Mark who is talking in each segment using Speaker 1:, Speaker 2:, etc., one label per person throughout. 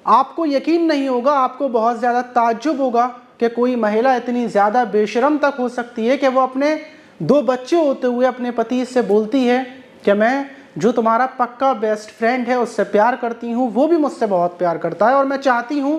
Speaker 1: आपको यकीन नहीं होगा, आपको बहुत ज़्यादा ताज्जुब होगा कि कोई महिला इतनी ज़्यादा बेशरम तक हो सकती है कि वो अपने 2 बच्चे होते हुए अपने पति से बोलती है कि मैं जो तुम्हारा पक्का बेस्ट फ्रेंड है उससे प्यार करती हूँ, वो भी मुझसे बहुत प्यार करता है और मैं चाहती हूँ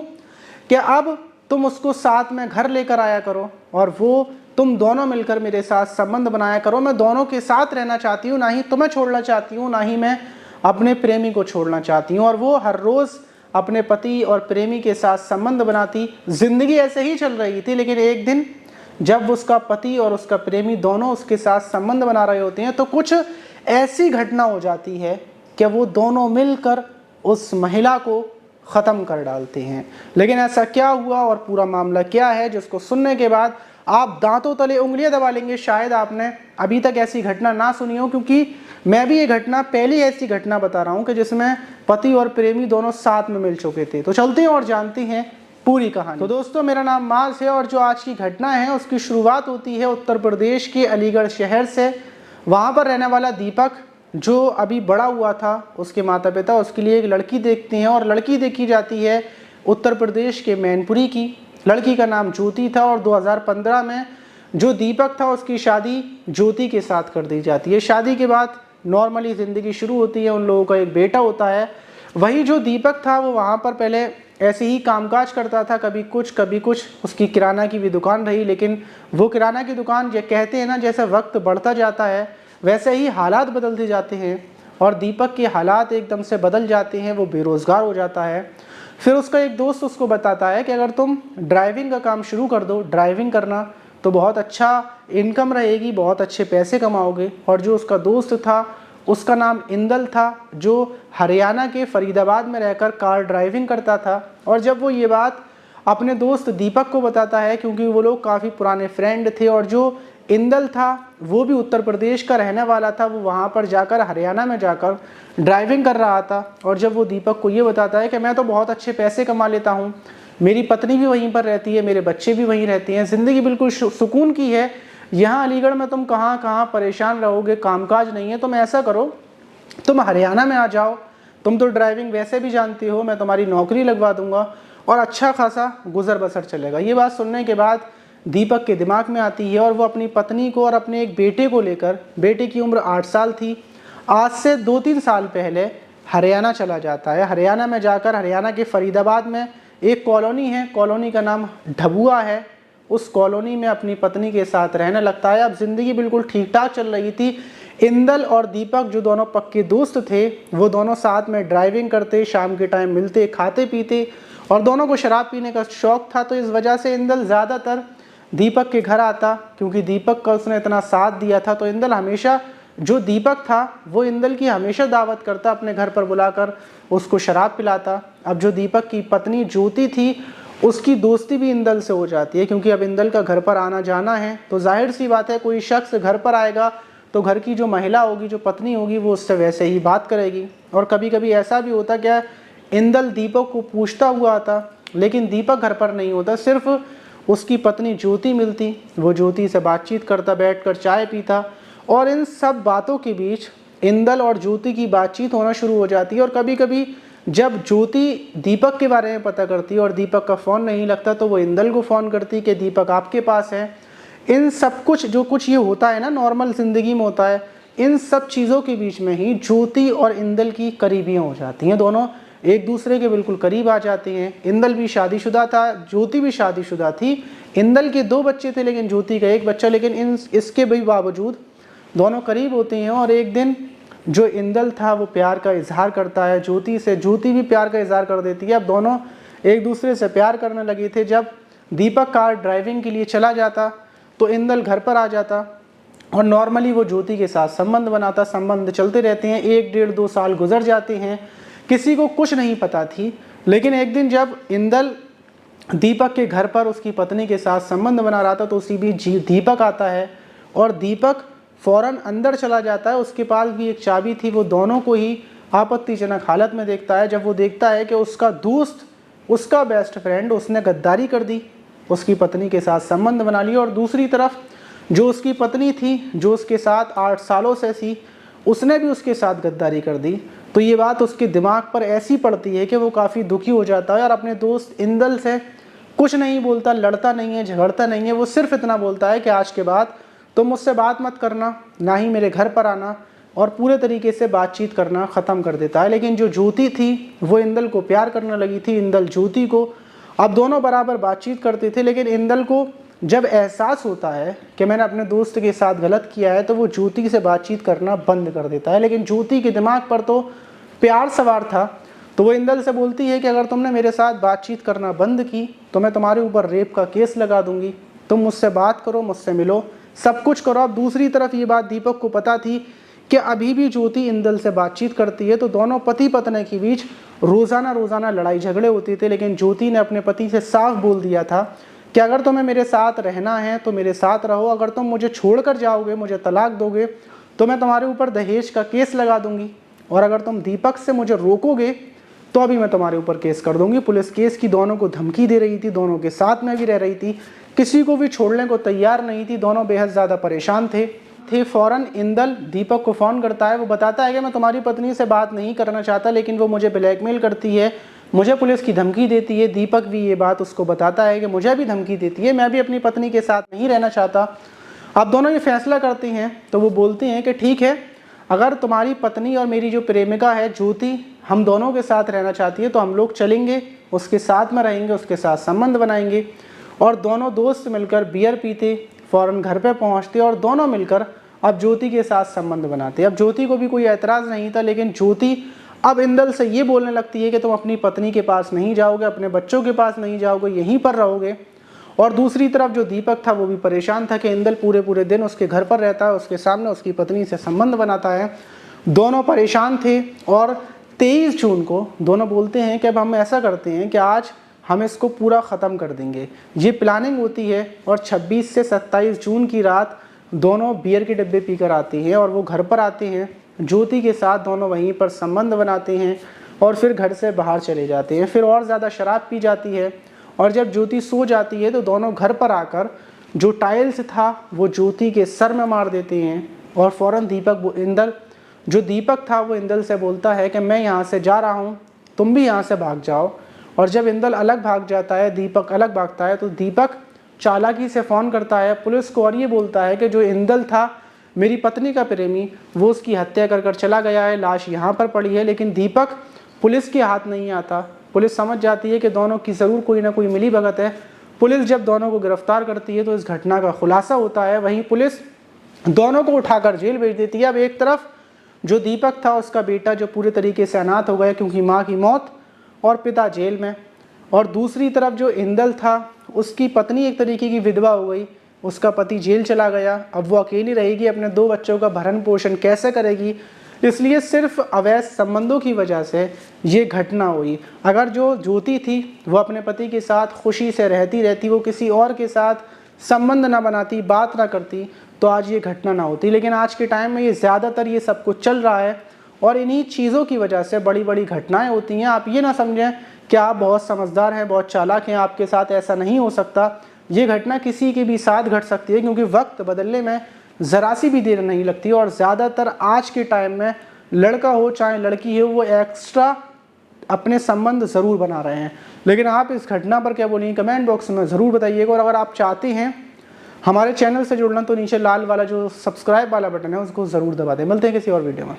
Speaker 1: कि अब तुम उसको साथ में घर लेकर आया करो और वो तुम दोनों मिलकर मेरे साथ संबंध बनाया करो। मैं दोनों के साथ रहना चाहती हूँ, ना ही तुम्हें छोड़ना चाहती हूँ, ना ही मैं अपने प्रेमी को छोड़ना चाहती हूँ। और वो हर रोज़ अपने पति और प्रेमी के साथ संबंध बनाती। ज़िंदगी ऐसे ही चल रही थी, लेकिन एक दिन जब उसका पति और उसका प्रेमी दोनों उसके साथ संबंध बना रहे होते हैं तो कुछ ऐसी घटना हो जाती है कि वो दोनों मिलकर उस महिला को ख़त्म कर डालते हैं। लेकिन ऐसा क्या हुआ और पूरा मामला क्या है, जिसको सुनने के बाद आप दांतों तले उंगलियां दबा लेंगे। शायद आपने अभी तक ऐसी घटना ना सुनी हो, क्योंकि मैं भी ये घटना पहली ऐसी घटना बता रहा हूँ कि जिसमें पति और प्रेमी दोनों साथ में मिल चुके थे। तो चलते हैं और जानते हैं पूरी कहानी। तो दोस्तों, मेरा नाम माज है और जो आज की घटना है उसकी शुरुआत होती है उत्तर प्रदेश के अलीगढ़ शहर से। वहाँ पर रहने वाला दीपक, जो अभी बड़ा हुआ था, उसके माता पिता उसके लिए एक लड़की देखते हैं और लड़की देखी जाती है उत्तर प्रदेश के मैनपुरी की। लड़की का नाम ज्योति था और 2015 में जो दीपक था उसकी शादी ज्योति के साथ कर दी जाती है। शादी के बाद नॉर्मली ज़िंदगी शुरू होती है, उन लोगों का एक बेटा होता है। वही जो दीपक था वो वहाँ पर पहले ऐसे ही कामकाज करता था, कभी कुछ। उसकी किराना की भी दुकान रही, लेकिन वो किराना की दुकान ये कहते हैं ना, जैसे वक्त बढ़ता जाता है वैसे ही हालात बदलते जाते हैं और दीपक के हालात एकदम से बदल जाते हैं। वो बेरोज़गार हो जाता है। फिर उसका एक दोस्त उसको बताता है कि अगर तुम ड्राइविंग का काम शुरू कर दो, ड्राइविंग करना तो बहुत अच्छा इनकम रहेगी, बहुत अच्छे पैसे कमाओगे। और जो उसका दोस्त था उसका नाम इंदल था, जो हरियाणा के फरीदाबाद में रहकर कार ड्राइविंग करता था। और जब वो ये बात अपने दोस्त दीपक को बताता है, क्योंकि वो लोग काफ़ी पुराने फ्रेंड थे और जो इंदल था वो भी उत्तर प्रदेश का रहने वाला था, वो वहाँ पर जाकर हरियाणा में जाकर ड्राइविंग कर रहा था। और जब वो दीपक को ये बताता है कि मैं तो बहुत अच्छे पैसे कमा लेता हूँ, मेरी पत्नी भी वहीं पर रहती है, मेरे बच्चे भी वहीं रहते हैं, ज़िंदगी बिल्कुल सुकून की है, यहाँ अलीगढ़ में तुम कहाँ कहाँ परेशान रहोगे, कामकाज नहीं है। तुम ऐसा करो, तुम हरियाणा में आ जाओ, तुम तो ड्राइविंग वैसे भी जानती हो, मैं तुम्हारी नौकरी लगवा दूंगा और अच्छा खासा गुजर बसर चलेगा। ये बात सुनने के बाद दीपक के दिमाग में आती है और वो अपनी पत्नी को और अपने एक बेटे को लेकर, बेटे की उम्र 8 साल थी, आज से 2-3 साल पहले हरियाणा चला जाता है। हरियाणा में जाकर हरियाणा के फरीदाबाद में एक कॉलोनी है, कॉलोनी का नाम ढबुआ है, उस कॉलोनी में अपनी पत्नी के साथ रहने लगता है। अब ज़िंदगी बिल्कुल ठीक ठाक चल रही थी। इंदल और दीपक जो दोनों पक्के दोस्त थे, वो दोनों साथ में ड्राइविंग करते, शाम के टाइम मिलते, खाते पीते और दोनों को शराब पीने का शौक़ था। तो इस वजह से इंदल ज़्यादातर दीपक के घर आता, क्योंकि दीपक का उसने इतना साथ दिया था। तो इंदल हमेशा, जो दीपक था वो इंदल की हमेशा दावत करता, अपने घर पर बुलाकर उसको शराब पिलाता। अब जो दीपक की पत्नी ज्योति थी उसकी दोस्ती भी इंदल से हो जाती है, क्योंकि अब इंदल का घर पर आना जाना है तो जाहिर सी बात है कोई शख्स घर पर आएगा तो घर की जो महिला होगी, जो पत्नी होगी, वो उससे वैसे ही बात करेगी। और कभी कभी ऐसा भी होता क्या, इंदल दीपक को पूछता हुआ आता, लेकिन दीपक घर पर नहीं होता, सिर्फ उसकी पत्नी ज्योति मिलती, वो ज्योति से बातचीत करता, बैठकर चाय पीता। और इन सब बातों के बीच इंदल और ज्योति की बातचीत होना शुरू हो जाती है। और कभी कभी जब ज्योति दीपक के बारे में पता करती है और दीपक का फ़ोन नहीं लगता तो वो इंदल को फ़ोन करती कि दीपक आपके पास है। इन सब कुछ जो कुछ ये होता है ना, नॉर्मल ज़िंदगी में होता है, इन सब चीज़ों के बीच में ही ज्योति और इंदल की करीबियाँ हो जाती हैं। दोनों एक दूसरे के बिल्कुल करीब आ जाते हैं। इंदल भी शादीशुदा था, ज्योति भी शादीशुदा थी। इंदल के 2 बच्चे थे लेकिन ज्योति का 1 बच्चा, लेकिन इसके भी बावजूद दोनों करीब होते हैं। और एक दिन जो इंदल था वो प्यार का इजहार करता है ज्योति से, ज्योति भी प्यार का इजहार कर देती है। अब दोनों एक दूसरे से प्यार करने लगे थे। जब दीपक कार ड्राइविंग के लिए चला जाता तो इंदल घर पर आ जाता और नॉर्मली वो ज्योति के साथ संबंध बनाता। संबंध चलते रहते हैं, 1 डेढ़ 2 साल गुजर जाते हैं, किसी को कुछ नहीं पता थी। लेकिन एक दिन जब इंदल दीपक के घर पर उसकी पत्नी के साथ संबंध बना रहा था तो उसी बीच दीपक आता है और दीपक फ़ौरन अंदर चला जाता है। उसके पास भी एक चाबी थी। वो दोनों को ही आपत्तिजनक हालत में देखता है जब वो देखता है कि उसका दोस्त, उसका बेस्ट फ्रेंड, उसने गद्दारी कर दी, उसकी पत्नी के साथ संबंध बना लिया। और दूसरी तरफ जो उसकी पत्नी थी, जो उसके साथ 8 सालों से थी, उसने भी उसके साथ गद्दारी कर दी। तो ये बात उसके दिमाग पर ऐसी पड़ती है कि वो काफ़ी दुखी हो जाता है और अपने दोस्त इंदल से कुछ नहीं बोलता, लड़ता नहीं है, झगड़ता नहीं है। वो सिर्फ इतना बोलता है कि आज के बाद तुम मुझसे बात मत करना, ना ही मेरे घर पर आना, और पूरे तरीके से बातचीत करना ख़त्म कर देता है। लेकिन जो ज्योति थी वो इंदल को प्यार करने लगी थी, इंदल ज्योति को। अब दोनों बराबर बातचीत करते थे, लेकिन इंदल को जब एहसास होता है कि मैंने अपने दोस्त के साथ गलत किया है तो वो ज्योति से बातचीत करना बंद कर देता है। लेकिन ज्योति के दिमाग पर तो प्यार सवार था, तो वो इंदल से बोलती है कि अगर तुमने मेरे साथ बातचीत करना बंद की तो मैं तुम्हारे ऊपर रेप का केस लगा दूंगी। तुम मुझसे बात करो, मुझसे मिलो, सब कुछ करो। अब दूसरी तरफ ये बात दीपक को पता थी कि अभी भी ज्योति इंदल से बातचीत करती है, तो दोनों पति पत्नी के बीच रोज़ाना लड़ाई झगड़े होते थे। लेकिन ज्योति ने अपने पति से साफ बोल दिया था कि अगर तुम्हें मेरे साथ रहना है तो मेरे साथ रहो, अगर तुम मुझे छोड़कर जाओगे, मुझे तलाक दोगे, तो मैं तुम्हारे ऊपर दहेज का केस लगा दूंगी, और अगर तुम दीपक से मुझे रोकोगे तो अभी मैं तुम्हारे ऊपर केस कर दूंगी। पुलिस केस की दोनों को धमकी दे रही थी, दोनों के साथ में भी रह रही थी, किसी को भी छोड़ने को तैयार नहीं थी। दोनों बेहद ज़्यादा परेशान थे। फ़ौरन इंदल दीपक को फ़ोन करता है। वो बताता है कि मैं तुम्हारी पत्नी से बात नहीं करना चाहता, लेकिन वो मुझे ब्लैकमेल करती है, मुझे पुलिस की धमकी देती है। दीपक भी ये बात उसको बताता है कि मुझे भी धमकी देती है, मैं भी अपनी पत्नी के साथ नहीं रहना चाहता। अब दोनों ये फैसला करते हैं, तो वो बोलते हैं कि ठीक है, अगर तुम्हारी पत्नी और मेरी जो प्रेमिका है ज्योति हम दोनों के साथ रहना चाहती है तो हम लोग चलेंगे, उसके साथ में रहेंगे, उसके साथ संबंध बनाएंगे। और दोनों दोस्त मिलकर बियर पीते, फ़ौरन घर पे पहुंचते और दोनों मिलकर अब ज्योति के साथ संबंध बनाते। अब ज्योति को भी कोई एतराज़ नहीं था, लेकिन ज्योति अब इंदल से ये बोलने लगती है कि तुम अपनी पत्नी के पास नहीं जाओगे, अपने बच्चों के पास नहीं जाओगे, यहीं पर रहोगे। और दूसरी तरफ जो दीपक था वो भी परेशान था कि इंदल पूरे दिन उसके घर पर रहता है, उसके सामने उसकी पत्नी से संबंध बनाता है। दोनों परेशान थे और 23 जून को दोनों बोलते हैं कि अब हम ऐसा करते हैं कि आज हम इसको पूरा ख़त्म कर देंगे। ये प्लानिंग होती है और 26 से 27 जून की रात दोनों बियर के डब्बे पीकर आते हैं और वो घर पर आते हैं। ज्योति के साथ दोनों वहीं पर संबंध बनाते हैं और फिर घर से बाहर चले जाते हैं। फिर और ज़्यादा शराब पी जाती है और जब ज्योति सो जाती है तो दोनों घर पर आकर जो टाइल्स था वो ज्योति के सर में मार देते हैं। और फ़ौरन दीपक था वो इंदल से बोलता है कि मैं यहाँ से जा रहा हूँ, तुम भी यहाँ से भाग जाओ। और जब इंदल अलग भाग जाता है, दीपक अलग भागता है, तो दीपक चालाकी से फ़ोन करता है पुलिस को और ये बोलता है कि जो इंदल था मेरी पत्नी का प्रेमी, वो उसकी हत्या कर चला गया है, लाश यहाँ पर पड़ी है। लेकिन दीपक पुलिस के हाथ नहीं आता। पुलिस समझ जाती है कि दोनों की ज़रूर कोई ना कोई मिली भगत है। पुलिस जब दोनों को गिरफ्तार करती है तो इस घटना का खुलासा होता है। वहीं पुलिस दोनों को उठाकर जेल भेज देती है। अब एक तरफ जो दीपक था उसका बेटा जो पूरे तरीके से अनाथ हो गया क्योंकि माँ की मौत और पिता जेल में, और दूसरी तरफ जो इंदल था उसकी पत्नी एक तरीके की विधवा हो गई, उसका पति जेल चला गया। अब वो अकेली रहेगी, अपने 2 बच्चों का भरण पोषण कैसे करेगी। इसलिए सिर्फ अवैध संबंधों की वजह से ये घटना हुई। अगर जो ज्योति थी वो अपने पति के साथ खुशी से रहती, वो किसी और के साथ संबंध ना बनाती, बात ना करती, तो आज ये घटना ना होती। लेकिन आज के टाइम में ये ज़्यादातर ये सब कुछ चल रहा है और इन्हीं चीज़ों की वजह से बड़ी घटनाएं होती हैं। आप ये ना समझें कि आप बहुत समझदार हैं, बहुत चालाक हैं, आपके साथ ऐसा नहीं हो सकता। ये घटना किसी के भी साथ घट सकती है क्योंकि वक्त बदलने में ज़रा सी भी देर नहीं लगती। और ज़्यादातर आज के टाइम में लड़का हो चाहे लड़की हो, वो एक्स्ट्रा अपने संबंध ज़रूर बना रहे हैं। लेकिन आप इस घटना पर क्या बोलेंगे कमेंट बॉक्स में ज़रूर बताइएगा। और अगर आप चाहते हैं हमारे चैनल से जुड़ना तो नीचे लाल वाला जो सब्सक्राइब वाला बटन है उसको ज़रूर दबा दें। मिलते हैं किसी और वीडियो में।